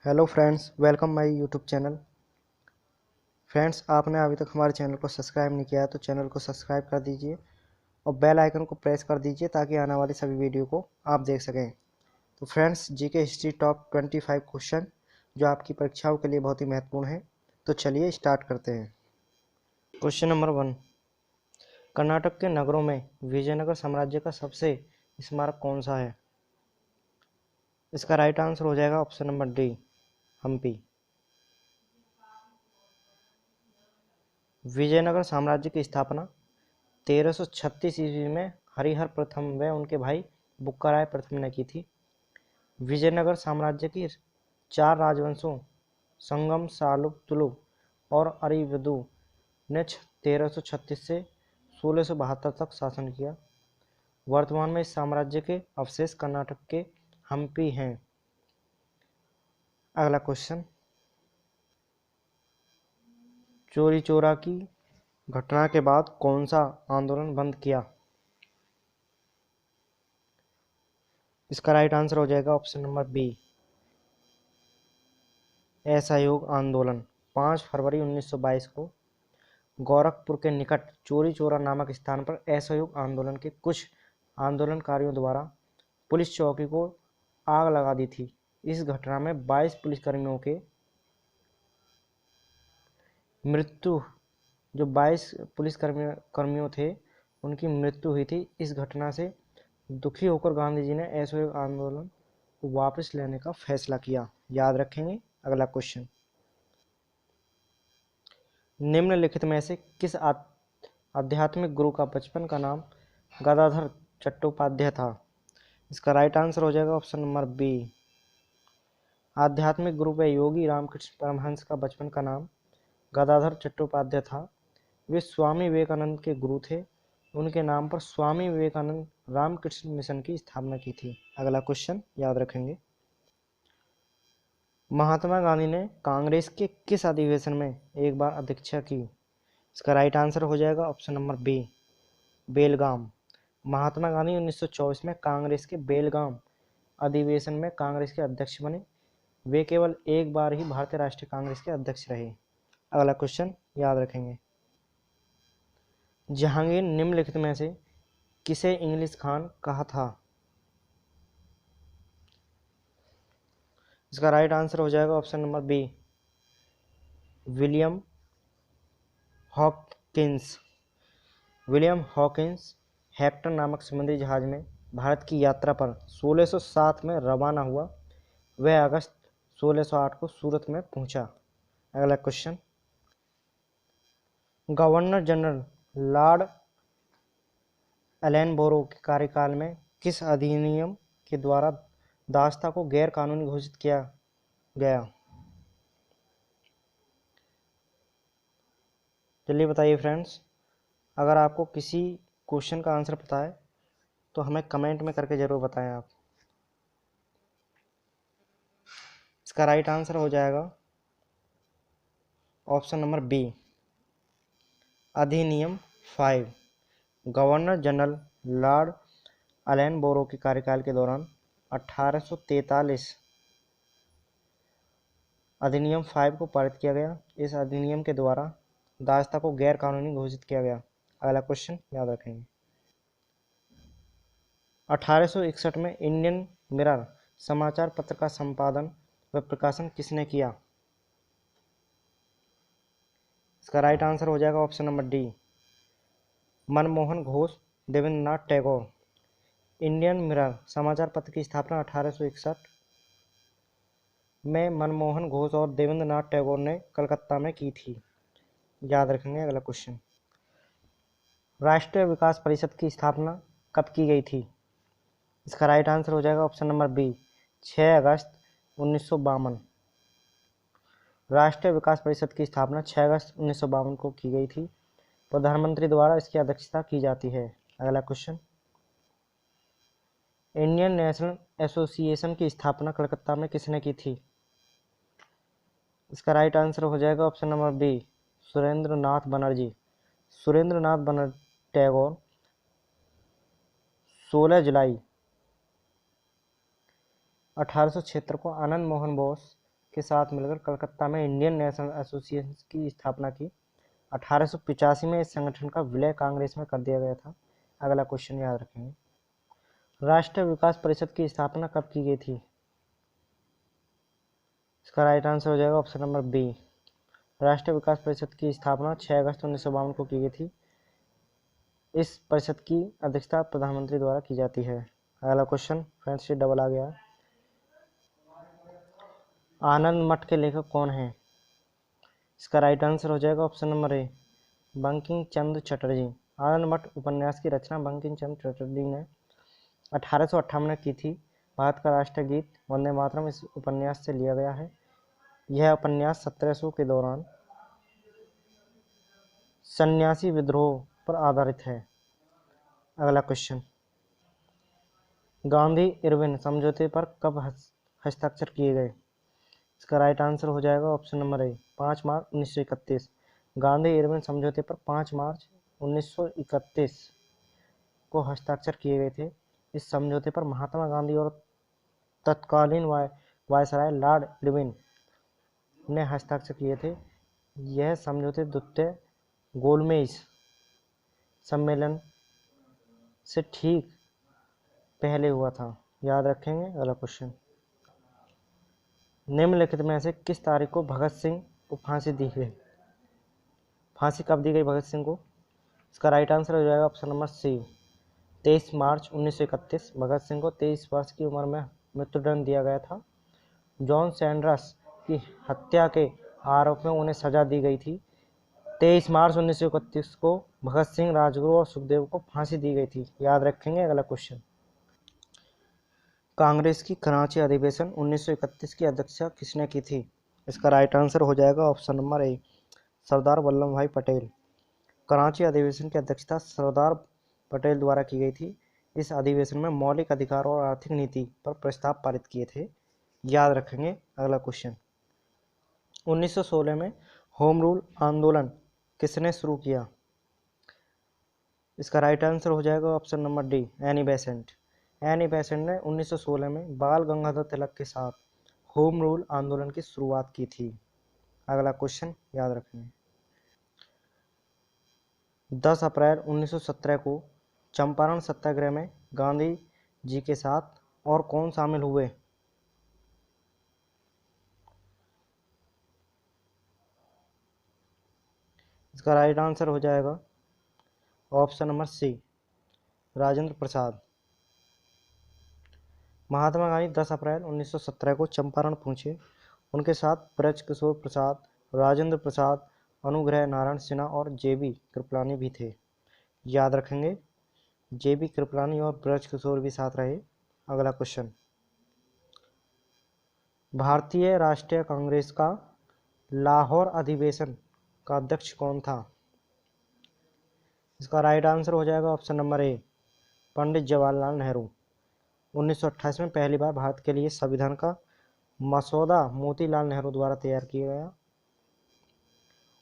Hello friends, welcome my YouTube channel. Friends, आपने अभी तक हमारे चैनल को सब्सक्राइब नहीं किया है तो चैनल को सब्सक्राइब कर दीजिए और बेल आइकन को प्रेस कर दीजिए ताकि आने वाली सभी वीडियो को आप देख सकें। तो friends, GK history top 25 question जो आपकी परीक्षाओं के लिए बहुत ही महत्वपूर्ण है। तो चलिए स्टार्ट करते हैं। क्वेश्चन नंबर 1, कर्नाटक के नगरों में विजयनगर साम्राज्य का सबसे स्मारक कौन सा है? इसका राइट आंसर हो जाएगा option number D, Hampi. Vijayanagara साम्राज्य की स्थापना 1336 ईस्वी में हरिहर प्रथम व उनके भाई बुक्काराय प्रथम ने की थी। विजयनगर साम्राज्य की 4 राजवंशों संगम, सालुक, तुलुक और अरिवदु ने 1336 से 1672 तक शासन किया। वर्तमान में इस साम्राज्य के अवशेष कर्नाटक के हम्पी हैं। अगला क्वेश्चन, चोरी चोरा की घटना के बाद कौन सा आंदोलन बंद किया? इसका राइट आंसर हो जाएगा ऑप्शन नंबर बी, असहयोग आंदोलन। 5 फरवरी 1922 को गोरखपुर के निकट चोरी चोरा नामक स्थान पर असहयोग आंदोलन के कुछ आंदोलनकारियों द्वारा पुलिस चौकी को आग लगा दी थी। इस घटना में 22 पुलिसकर्मियों के मृत्यु जो 22 पुलिसकर्मियों थे उनकी मृत्यु हुई थी। इस घटना से दुखी होकर गांधी जी ने असहयोग आंदोलन को वापस लेने का फैसला किया। याद रखेंगे। अगला क्वेश्चन, निम्नलिखित में से किस आध्यात्मिक गुरु का बचपन का नाम गदाधर चट्टोपाध्याय था? इसका राइट आंसर हो जाएगा ऑप्शन नंबर बी, आध्यात्मिक गुरु व योगी रामकृष्ण परमहंस का बचपन का नाम गदाधर चट्टोपाध्याय था। वे स्वामी विवेकानंद के गुरु थे। उनके नाम पर स्वामी विवेकानंद रामकृष्ण मिशन की स्थापना की थी। अगला क्वेश्चन याद रखेंगे, महात्मा गांधी ने कांग्रेस के किस अधिवेशन में एक बार अध्यक्षता की? इसका राइट आंसर हो जाएगा ऑप्शन नंबर बी, बेलगाम। महात्मा गांधी 1924 में कांग्रेस के बेलगाम अधिवेशन में कांग्रेस के अध्यक्ष बने। वे केवल एक बार ही भारतीय राष्ट्रीय कांग्रेस के अध्यक्ष रहे। अगला क्वेश्चन याद रखेंगे, जहांगीर निम्नलिखित में से किसे इंग्लिश खान कहा था? इसका राइट आंसर हो जाएगा option number B, William Hawkins. William Hawkins Hector नामक समुद्री जहाज में भारत की यात्रा पर 1607 में रवाना हुआ। वह अगस्त 1608 को सूरत में पहुंचा। अगला क्वेश्चन, गवर्नर जनरल लॉर्ड एलनबोरो के कार्यकाल में किस अधिनियम के द्वारा दासता को गैर कानूनी घोषित किया गया? चलिए बताइए फ्रेंड्स। अगर आपको किसी क्वेश्चन का आंसर पता है तो हमें कमेंट में करके ज़रूर बताएं आप। इसका राइट आंसर हो जाएगा ऑप्शन नंबर बी, अधिनियम 5। गवर्नर जनरल लॉर्ड एलनबोरो के कार्यकाल के दौरान 1843 अधिनियम 5 को पारित किया गया। इस अधिनियम के द्वारा दासता को गैर कानूनी घोषित किया गया। अगला क्वेश्चन याद रखेंगे, 1861 में इंडियन मिरर समाचार पत्र का संपादन व प्रकाशन किसने किया? इसका राइट आंसर हो जाएगा option number D, Manmohan Ghosh, Debendranath Tagore. Indian Mirror समाचार पत्र की स्थापना 1861 में मनमोहन घोष और देवेंद्रनाथ टैगोर ने कलकत्ता में की थी। याद रखेंगे। अगला क्वेश्चन, राष्ट्रीय विकास परिषद की स्थापना कब की गई थी? इसका राइट आंसर हो जाएगा ऑप्शन नंबर बी, 6 अगस्त 1952। राष्ट्रीय विकास परिषद की स्थापना 6 अगस्त 1952 को की गई थी। प्रधानमंत्री द्वारा इसकी अध्यक्षता की जाती है। अगला क्वेश्चन, इंडियन नेशनल एसोसिएशन की स्थापना कलकत्ता में किसने की थी? इसका राइट आंसर हो जाएगा ऑप्शन नंबर बी, सुरेंद्र नाथ बनर्जी। सुरेंद्र नाथ बनर्जी टैगोर 16 जुलाई 1876 को आनंद मोहन बोस के साथ मिलकर कलकत्ता में इंडियन नेशनल एसोसिएशन की स्थापना की। 1885 में इस संगठन का विलय कांग्रेस में कर दिया गया था। अगला क्वेश्चन याद रखेंगे, राष्ट्रीय विकास परिषद की स्थापना कब की गई थी? इसका राइट आंसर हो जाएगा ऑप्शन नंबर बी। राष्ट्रीय विकास परिषद की स्थापना 6 अगस्त 1952 को की गई थी। इस परिषद की अध्यक्षता प्रधानमंत्री द्वारा की जाती है। अगला क्वेश्चन फ्रेंड्स, ये डबल आ गया। आनंद मठ के लेखक कौन हैं? इसका राइट आंसर हो जाएगा option number A, Bankim Chandra Chatterjee. आनंद मठ उपन्यास की रचना बंकिम चंद्र चटर्जी ने 1858 में की थी। भारत का राष्ट्रीय गीत वंदे मातरम इस उपन्यास से लिया गया है। यह उपन्यास 1700 के दौरान सन्यासी विद्रोह पर आधारित है। अगला क्वेश्चन, गांधी इरविन समझौते पर कब हस्ताक्षर किए गए? इसका राइट आंसर हो जाएगा option number A, 5 March 1931। Gandhi Irwin समझौते पर 5 मार्च 1931 को हस्ताक्षर किए गए थे। इस समझौते पर महात्मा गांधी और तत्कालीन वायसराय लॉर्ड इरविन ने हस्ताक्षर किए थे। यह समझौते द्वितीय गोलमेज सम्मेलन से ठीक पहले हुआ था। याद रखेंगे। अगला क्वेश्चन, निम्नलिखित में से किस तारीख को भगत सिंह को फांसी दी गई? फांसी कब दी गई भगत सिंह को? इसका राइट आंसर हो जाएगा ऑप्शन नंबर सी, 23 मार्च 1931। भगत सिंह को 23 वर्ष की उम्र में मृत्युदंड दिया गया था। जॉन सैंडर्स की हत्या के आरोप में उन्हें सजा दी गई थी। 23 मार्च 1931 को भगत सिंह, राजगुरु और सुखदेव को फांसी दी गई थी। याद रखेंगे। अगला क्वेश्चन, कांग्रेस की कराची अधिवेशन 1931 की अध्यक्षता किसने की थी? इसका राइट आंसर हो जाएगा option number A, Sardar Vallabh भाई पटेल। कराची अधिवेशन की अध्यक्षता सरदार पटेल द्वारा की गई थी। इस अधिवेशन में मौलिक अधिकार और आर्थिक नीति पर प्रस्ताव पारित किए थे। याद रखेंगे। अगला क्वेश्चन, 1916 में होम रूल आंदोलन किसने शुरू किया? इसका राइट आंसर हो जाएगा option number D, Annie Besant. Annie Besant ने 1916 में बाल गंगाधर तिलक के साथ होम रूल आंदोलन की शुरुआत की थी। अगला क्वेश्चन याद रखेंगे, 10 अप्रैल 1917 को चंपारण सत्याग्रह में गांधी जी के साथ और कौन शामिल हुए? इसका राइट आंसर हो जाएगा ऑप्शन नंबर सी, राजेंद्र प्रसाद। महात्मा गांधी 10 अप्रैल 1917 को चंपारण पहुंचे। उनके साथ ब्रजकिशोर प्रसाद, राजेंद्र प्रसाद, अनुग्रह नारायण सिन्हा और जेबी कृपलानी भी थे। याद रखेंगे। जेबी कृपलानी और ब्रजकिशोर भी साथ रहे। अगला क्वेश्चन, भारतीय राष्ट्रीय कांग्रेस का लाहौर अधिवेशन का अध्यक्ष कौन था? इसका राइट आंसर हो जाएगा option number A, Pandit Jawaharlal Nehru. 1928 में पहली बार भारत के लिए संविधान का मसौदा मोतीलाल नेहरू द्वारा तैयार किया गया।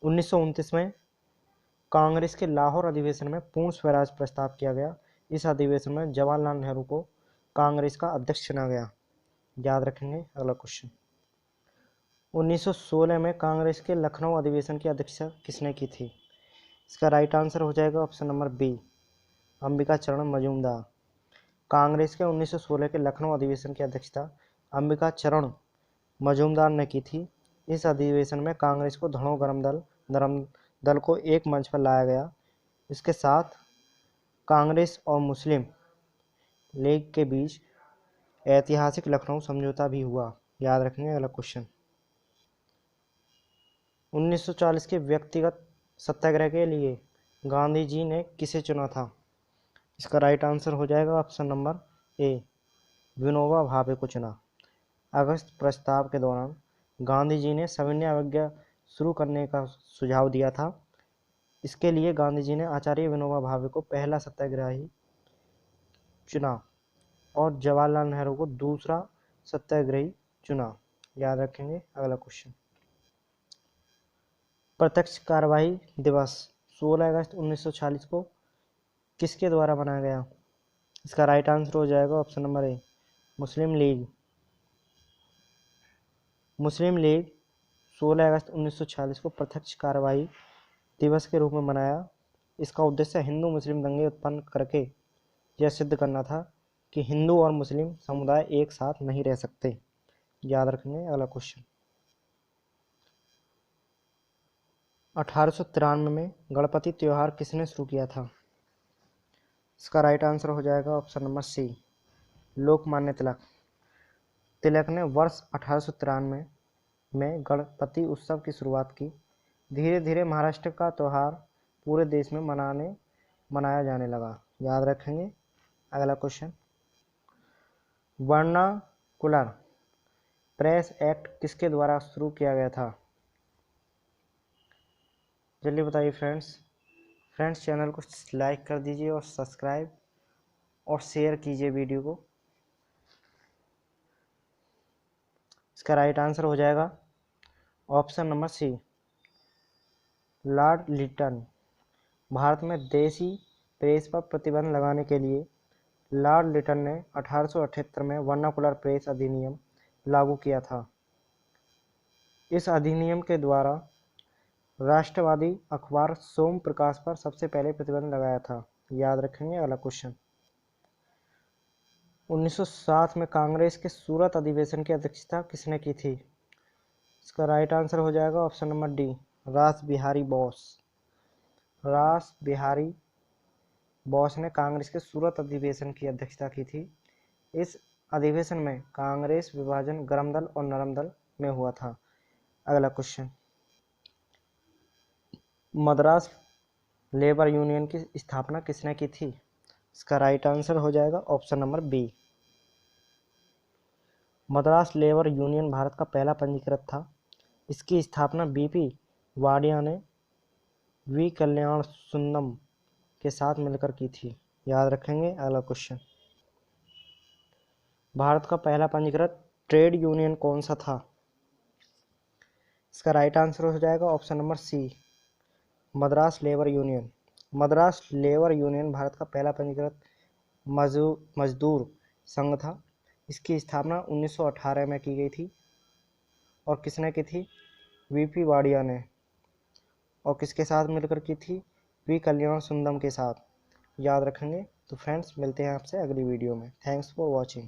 1929 में कांग्रेस के लाहौर अधिवेशन में पूर्ण स्वराज प्रस्ताव किया गया। इस अधिवेशन में जवाहरलाल नेहरू को कांग्रेस का अध्यक्ष चुना गया। याद रखेंगे। अगला क्वेश्चन, 1916 में कांग्रेस के लखनऊ अधिवेशन की अध्यक्षता किसने की थी? इसका राइट आंसर हो जाएगा ऑप्शन नंबर बी, अंबिका चरण मजूमदार। कांग्रेस के 1916 के लखनऊ अधिवेशन की अध्यक्षता अंबिका चरण मजूमदार ने की थी। इस अधिवेशन में कांग्रेस को धड़ों गरम दल को एक मंच पर लाया गया। इसके साथ कांग्रेस और मुस्लिम लीग के बीच ऐतिहासिक लखनऊ समझौता भी हुआ। याद रखेंगे। अगला क्वेश्चन, 1940 के व्यक्तिगत सत्याग्रह के लिए गांधी जी ने किसे चुना था? इसका राइट आंसर हो जाएगा option number A, Vinoba Bhave को चुना। अगस्त प्रस्ताव के दौरान गांधी जी ने सविनय अवज्ञा शुरू करने का सुझाव दिया था। इसके लिए गांधी जी ने आचार्य विनोबा भावे को पहला सत्याग्रही चुना और जवाहरलाल नेहरू को दूसरा सत्याग्रही चुना। याद रखेंगे। अगला क्वेश्चन, प्रत्यक्ष कार्यवाही दिवस 16 अगस्त 1940 को किसके द्वारा बनाया गया? इसका राइट आंसर हो जाएगा option number A, Muslim league. Muslim league 16 अगस्त 1946 को प्रत्यक्ष कार्रवाई दिवस के रूप में मनाया। इसका उद्देश्य हिंदू मुस्लिम दंगे उत्पन्न करके यह सिद्ध करना था कि हिंदू और मुस्लिम समुदाय एक साथ नहीं रह सकते। याद रखेंगे। अगला क्वेश्चन, 1893 में गणपति त्योहार किसने शुरू किया था? इसका राइट आंसर हो जाएगा ऑप्शन नंबर सी, लोकमान्य तिलक। तिलक ने वर्ष 1893 में गणपति उत्सव की शुरुआत की। धीरे धीरे महाराष्ट्र का त्यौहार पूरे देश में मनाया जाने लगा। याद रखेंगे। अगला क्वेश्चन, वर्नाकुलर प्रेस एक्ट किसके द्वारा शुरू किया गया था? जल्दी बताइए फ्रेंड्स चैनल को लाइक कर दीजिए और सब्सक्राइब और शेयर कीजिए वीडियो को। इसका राइट आंसर हो जाएगा option number C, Lord Lytton. Bharat में देसी प्रेस पर प्रतिबंध लगाने के लिए लॉर्ड लिटन ने 1878 में वर्नाकुलर प्रेस अधिनियम लागू किया था। इस अधिनियम के द्वारा राष्ट्रवादी अखबार सोम प्रकाश पर सबसे पहले प्रतिबंध लगाया था। याद रखेंगे। अगला क्वेश्चन, 1907 में कांग्रेस के सूरत अधिवेशन की अध्यक्षता किसने की थी? इसका राइट आंसर हो जाएगा ऑप्शन नंबर डी, रास बिहारी बोस। रास बिहारी बोस ने कांग्रेस के सूरत अधिवेशन की अध्यक्षता की थी। इस अधिवेशन में कांग्रेस विभाजन गर्म दल और नरम दल में हुआ था। अगला क्वेश्चन, मद्रास लेबर यूनियन की स्थापना किसने की थी? इसका राइट आंसर हो जाएगा option number B, Madras labour union Bharat का पहला पंजीकृत था। इसकी स्थापना बीपी वाडिया ने वी कल्याण सुंदरम के साथ मिलकर की थी। याद रखेंगे। अगला क्वेश्चन, भारत का पहला पंजीकृत ट्रेड यूनियन कौन सा था? इसका राइट आंसर हो जाएगा option number C, Madras labour union. Madras labour union Bharat का पहला पंजीकृत मजदूर संघ था। इसकी स्थापना 1918 में की गई थी। और किसने की थी? वीपी वाडिया ने। और किसके साथ मिलकर की थी? वी कल्याण सुंदरम के साथ। याद रखेंगे। तो फ्रेंड्स मिलते हैं आपसे अगली वीडियो में। Thanks for watching.